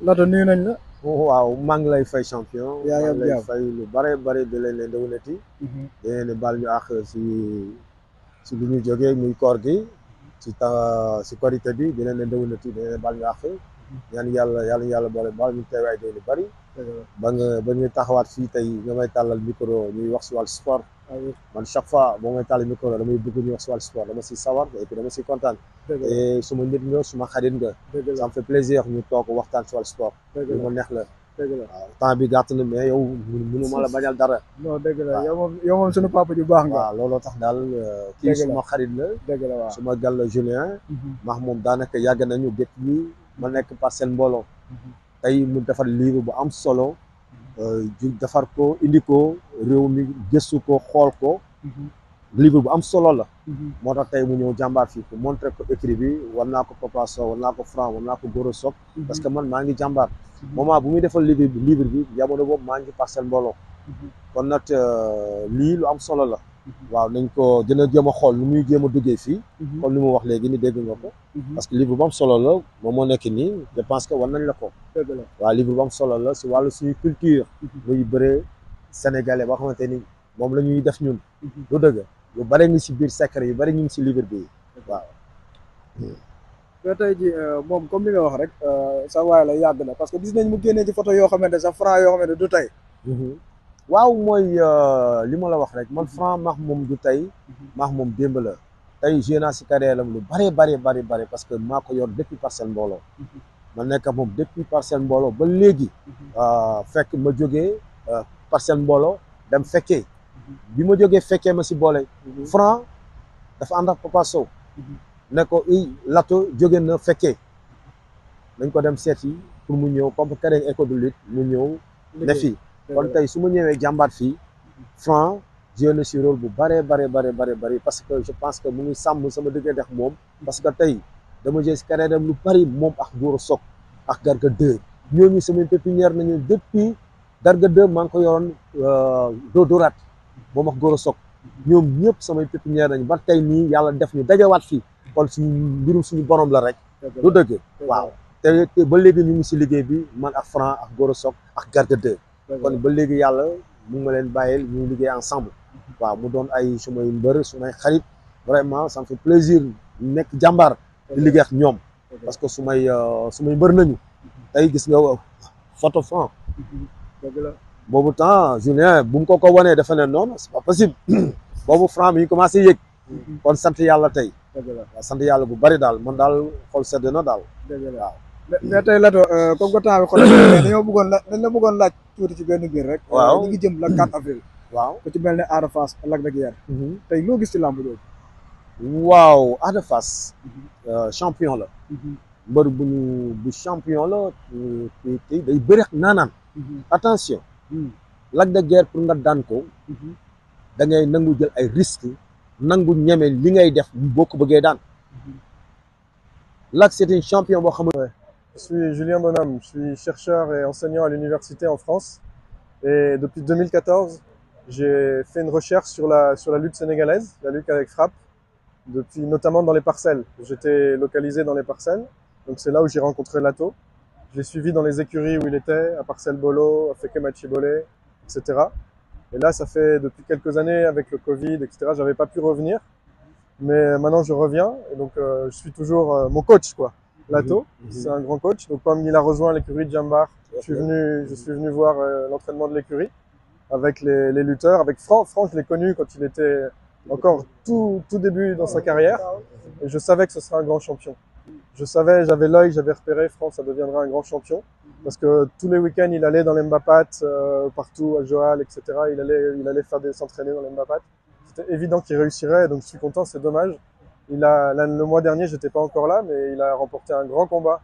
Lato nuyu nañ la. waaw maa ngi lay fay champion yaa ngi maa am ngi lay jàmm. fay lu bare bare di leen déwénati Mhm. di leen baal ñu àq si lu ñu jógee muy koor gi si korité bi di leen déwénati di leen baal ñu àq ñaan yàlla boole baal ñu teew ay déwén yu bari Dëgg la. ba ñuy taxawaat fii tey nga may tàllal micro ñuy wax si wàllu sport Waaw, man chaque fois boo may tàllal micro damay bëgg ñuy wax si wàllu sport dama si sawar et puis dama si kontaan dëgg la. et suma nit nga suma xarit nga Dëgg ça la. me fait plaisir ñu toog waxtaan si wàllu sport Dëgg lu la. ma neex la Dëgg la. waaw temps bi gàtt na mais yow mënu ma la bañal dara Non, dëgg la. waaw yow moom sunu papa ju baax nga. waaw looloo tax daal kii Dëgg la. suma xarit la Dëgg la waaw. suma gal la Julien Mhm. max moom daanaka yàgg nañu depuis ma nekk Parcelles Mbooloo Mhm. tey mu defar livre bu am solo ju defar ko indi ko réew mi gëstu ko xool ko Mhm. livre bu am solo la Mhm. moo tax tey mu ñëw jàmbaar fii pour montrer ko écrit bi war naa ko Papa Sow war naa ko Franc war naa ko Goro Sock parce que man maa ngi jàmbaar moment bu muy defal livre bi jamono boobu maa ngi Parcelles Mbooloo Mhm. kon nag lii lu am solo la Mhm. waaw nañ ko dina jéem a xool nu muy jéem a duggee fii Mhm. comme li mu wax léegi ni dégg nga ko Mhm. parce que livre bu am solo la moom moo nekk nii je pense que war nañ la ko Dëgg la. waaw livre bu am solo la si wàllu suñu culture Mhm. muy bëree sénégalais boo xamante ni moom la ñuy def ñun Mhm. lu dëgg lu bari ngi si biir secret yu bari ñu ngi si livre bi waaw mais tey ji moom comme li nga wax rek sa waay la yàgg na parce que gis nañ mu génnee ci photo yoo xamante sa Franc yoo xamante du tey. waaw mooy li ma la wax rek man Franc maax moom du tey maax moom démb la tey joué naa si carrière am lu bari parce que maa ko yor depuis Parcelles Mbooloo ma nekk ak moom depuis Parcelles Mbooloo ba léegi fekk ma jógee Parcelles Mbooloo dem fekkee bi ma jógee fekkee ma si boole Franc dafa ànd ak Papa Sow ne ko Lato jóge na fekkee nañ ko dem seet yi pour mu ñëw comme carrière école de lutte mu ñëw ne fii kon tey su ma ñëwee jàmbaat fii Franc joué na si rôle bu bari parce que je pense que mu ngi sàmm sama diggante ak moom parce que tey dama jël si carrière am lu bari moom ak Goro Sock ak Garga 2 ñooñu samay pépinière nañu depuis Garga 2 maa ngi ko yoroon dooraat moom ak Goro Sock ñoom ñëpp samay pépinière nañu ba tey nii yàlla def ñu dajawaat fii kon suñu mbirum suñu borom la rek lu dëgg waaw te ba léegi ñu ngi si liggéey bi man ak Franc ak Goro Sock ak Garga 2 kon ba léegi yàlla mu ngi ma leen bàyyil ñu liggéey ensemble waaw mu doon ay sumay mbër sumay xarit vraiment ça me fait plaisir nekk jàmbaar di liggéey ak ñoom parce que sumay mbër nañu tey gis nga photo Franc dëgg la. boobu temps Julien bu mu ko wanee dafa ne non c'est pas possible boobu Franc mi ngi commencé yëg kon sant yàlla tey dëgg la. waaw sant yàlla bu bari daal man daal xol sedd na daal dëgg la. waaw mais tey Lato comme que temps bi xoolal mais dañ la bëggoon laaj tuuti ci benn biir rek. waaw ñu ngi jëm la 4 avril. waaw ku ci mel ne Ada Fass ak Lac de Guiers. tey loo gis ci làmb jooju. waaw Ada Fass champion la mbër bu champion la te day bëri ak naanaan attention Lac de Guiers pour nga daan ko da ngay nangu jël ay risques nangu ñeme li ngay def boo ko bëggee daan Lac c'est un champion boo xam ne Je suis Julien Bonhomme, je suis chercheur et enseignant à l'université en France. Et depuis 2014, j'ai fait une recherche sur la lutte sénégalaise, la lutte avec frappe, notamment dans les parcelles. J'étais localisé dans les parcelles, donc c'est là où j'ai rencontré Lato. Je l'ai suivi dans les écuries où il était, à Parcelles Bolo, à Feke Machibole, etc. Et là, ça fait depuis quelques années, avec le Covid, etc., j'avais pas pu revenir. Mais maintenant, je reviens, et donc je suis toujours mon coach, quoi. Lato, c'est un grand coach. Donc comme il a rejoint l'écurie de Jambar, je suis venu voir l'entraînement de l'écurie avec les lutteurs. Avec Franck, je l'ai connu quand il était encore tout début dans sa carrière. Et je savais que ce serait un grand champion. Je savais, j'avais l'œil, j'avais repéré, Franck, ça deviendra un grand champion. Parce que tous les week-ends, il allait dans les Mbapat, partout, à Joal, etc. Il allait s'entraîner dans les Mbapat. C'était évident qu'il réussirait, donc je suis content, c'est dommage. Le mois dernier, j'étais pas encore là, mais il a remporté un grand combat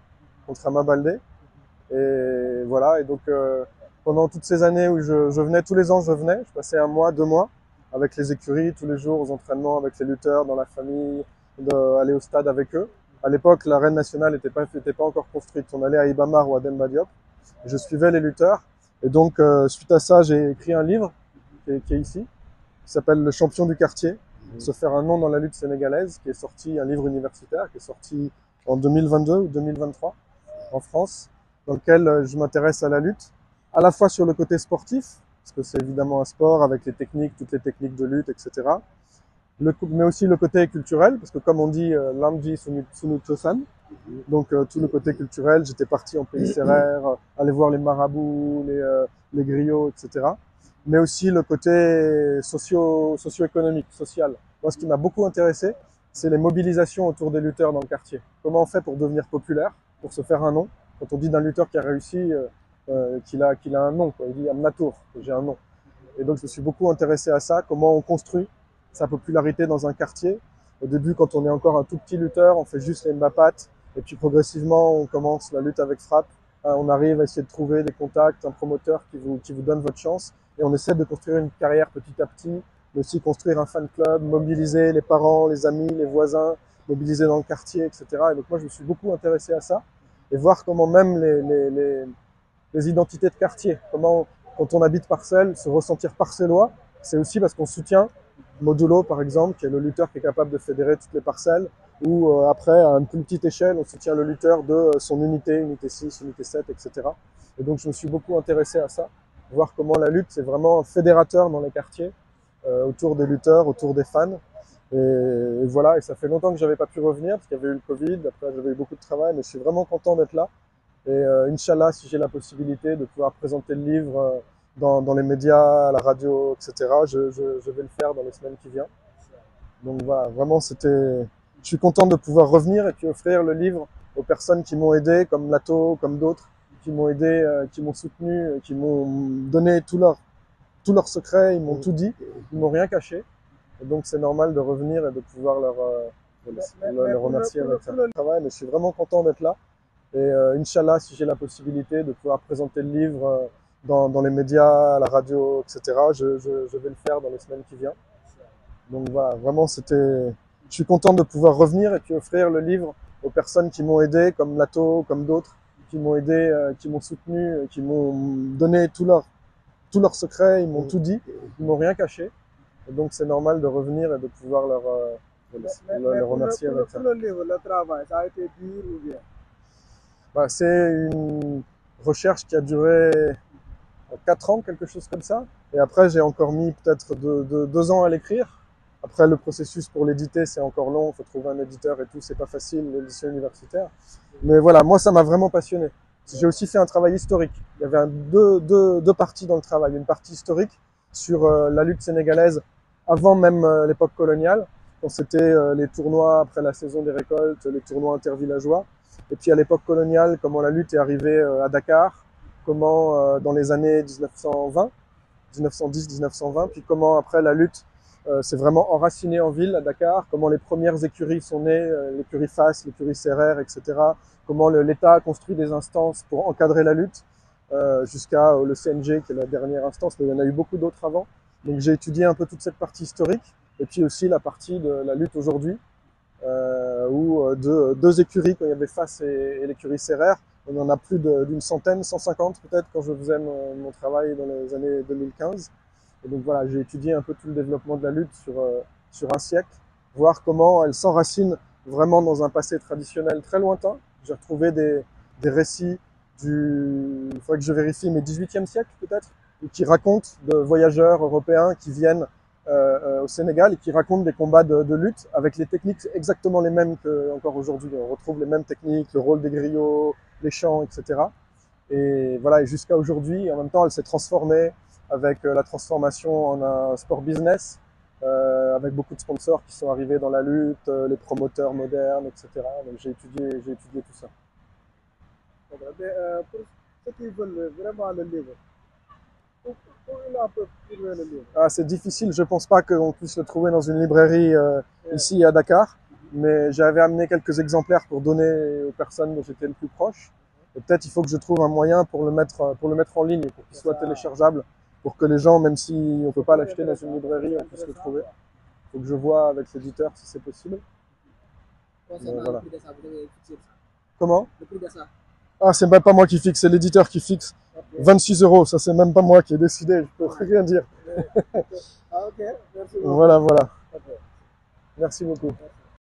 contre Ama Baldé. Et voilà. Et donc, pendant toutes ces années où je venais, tous les ans, je venais. Je passais un mois, 2 mois avec les écuries, tous les jours aux entraînements, avec les lutteurs, dans la famille, aller au stade avec eux. À l'époque, l'arène nationale n'était pas encore construite. On allait à Ibamar ou à Demba Diop. Je suivais les lutteurs. Et donc, suite à ça, j'ai écrit un livre qui est ici, qui s'appelle Le champion du quartier. Se faire un nom dans la lutte sénégalaise, qui est sorti, un livre universitaire, qui est sorti en 2022 ou 2023 en France. dans lequel je m'intéresse à la lutte, à la fois sur le côté sportif, parce que c'est évidemment un sport avec les techniques, toutes les techniques de lutte, etc. Mais aussi le côté culturel, parce que comme on dit, Lamji Sunu Chosan, donc tout le côté culturel, j'étais parti en pays sérère, aller voir les marabouts, les griots, etc. Mais aussi le côté socio-économique, social. Moi, ce qui m'a beaucoup intéressé, c'est les mobilisations autour des lutteurs dans le quartier. Comment on fait pour devenir populaire, pour se faire un nom. Quand on dit d'un lutteur qui a réussi, qu'il a un nom, quoi. Il dit Amnatour, j'ai un nom. Et donc je me suis beaucoup intéressé à ça, comment on construit sa popularité dans un quartier. Au début, quand on est encore un tout petit lutteur, on fait juste les mbapat, et puis progressivement, on commence la lutte avec frappe. On arrive à essayer de trouver des contacts, un promoteur qui vous donne votre chance, et on essaie de construire une carrière petit à petit, mais aussi construire un fan club, mobiliser les parents, les amis, les voisins, mobiliser dans le quartier, etc. Et donc moi, je me suis beaucoup intéressé à ça, et voir comment même les identités de quartier, comment quand on habite parcelle, se ressentir parcellois, c'est aussi parce qu'on soutient Modulo, par exemple, qui est le lutteur qui est capable de fédérer toutes les parcelles, ou après, à une plus petite échelle, on soutient le lutteur de son unité, unité 6, unité 7, etc. Et donc, je me suis beaucoup intéressé à ça, voir comment la lutte, c'est vraiment un fédérateur dans les quartiers, autour des lutteurs, autour des fans. Et voilà, et ça fait longtemps que j'avais pas pu revenir, parce qu'il y avait eu le Covid, après j'avais eu beaucoup de travail, mais je suis vraiment content d'être là. Et Inch'Allah, si j'ai la possibilité de pouvoir présenter le livre dans les médias, à la radio, etc., je vais le faire dans les semaines qui viennent. Donc voilà, vraiment, je suis content de pouvoir revenir et puis offrir le livre aux personnes qui m'ont aidé, comme Lato, comme d'autres, qui m'ont aidé, qui m'ont soutenu, qui m'ont donné tous leurs secrets, ils m'ont tout dit, ils m'ont rien caché. Et donc c'est normal de revenir et de pouvoir leur remercier avec ça. Mais je suis vraiment content d'être là. Et Inch'Allah, si j'ai la possibilité de pouvoir présenter le livre dans les médias, à la radio, etc., je vais le faire dans les semaines qui viennent. Donc voilà, vraiment, je suis content de pouvoir revenir et puis offrir le livre aux personnes qui m'ont aidé, comme Lato, comme d'autres, qui m'ont aidé, qui m'ont soutenu, qui m'ont donné tous leurs secrets, ils m'ont tout dit, ils m'ont rien caché. Et donc c'est normal de revenir et de pouvoir leur remercier avec ça. Pour le livre, le travail, ça a été dur ou bien? C'est une recherche qui a duré 4 ans, quelque chose comme ça. Et après, j'ai encore mis peut-être 2 ans à l'écrire. Après, le processus pour l'éditer, c'est encore long. Il faut trouver un éditeur et tout. C'est pas facile, l'édition universitaire. Mais voilà, moi, ça m'a vraiment passionné. J'ai aussi fait un travail historique. Il y avait deux parties dans le travail. Une partie historique sur la lutte sénégalaise avant même l'époque coloniale, quand c'était les tournois après la saison des récoltes, les tournois intervillageois. Et puis à l'époque coloniale, comment la lutte est arrivée à Dakar, comment dans les années 1910-1920, puis comment après la lutte s'est vraiment enracinée en ville à Dakar, comment les premières écuries sont nées, l'écurie FAS, l'écurie Serrère, etc. Comment l'État a construit des instances pour encadrer la lutte, jusqu'à le CNG qui est la dernière instance, mais il y en a eu beaucoup d'autres avant. Donc j'ai étudié un peu toute cette partie historique, et puis aussi la partie de la lutte aujourd'hui, où deux écuries, quand il y avait FAS et l'écurie Serrère, on en a plus d'une centaine, 150 peut-être, quand je faisais mon travail dans les années 2015. Et donc voilà, j'ai étudié un peu tout le développement de la lutte sur un siècle, voir comment elle s'enracine vraiment dans un passé traditionnel très lointain. J'ai retrouvé des récits il faudrait que je vérifie, mais 18e siècle peut-être, qui racontent de voyageurs européens qui viennent au Sénégal et qui racontent des combats de lutte avec les techniques exactement les mêmes qu'encore aujourd'hui. On retrouve les mêmes techniques, le rôle des griots, les chants, etc. Et voilà, et jusqu'à aujourd'hui, en même temps, elle s'est transformée avec la transformation en un sport business, avec beaucoup de sponsors qui sont arrivés dans la lutte, les promoteurs modernes, etc. Donc j'ai étudié tout ça. Mais pour ceux qui veulent vraiment le livre, où on peut trouver le livre? C'est difficile, je pense pas qu'on puisse le trouver dans une librairie ici à Dakar, mais j'avais amené quelques exemplaires pour donner aux personnes dont j'étais le plus proche. Et peut-être il faut que je trouve un moyen pour le mettre en ligne, pour qu'il soit téléchargeable, pour que les gens, même si on peut pas l'acheter dans une librairie, on puisse le trouver. Il faut que je vois avec l'éditeur si c'est possible. Voilà. Le prix de ça, vous avez fixé ça? Comment? Le prix de ça? C'est même pas moi qui fixe, c'est l'éditeur qui fixe. Okay. 26 €, ça c'est même pas moi qui ai décidé, je peux rien dire. Ok, merci beaucoup. Voilà. Okay. Merci beaucoup. Merci.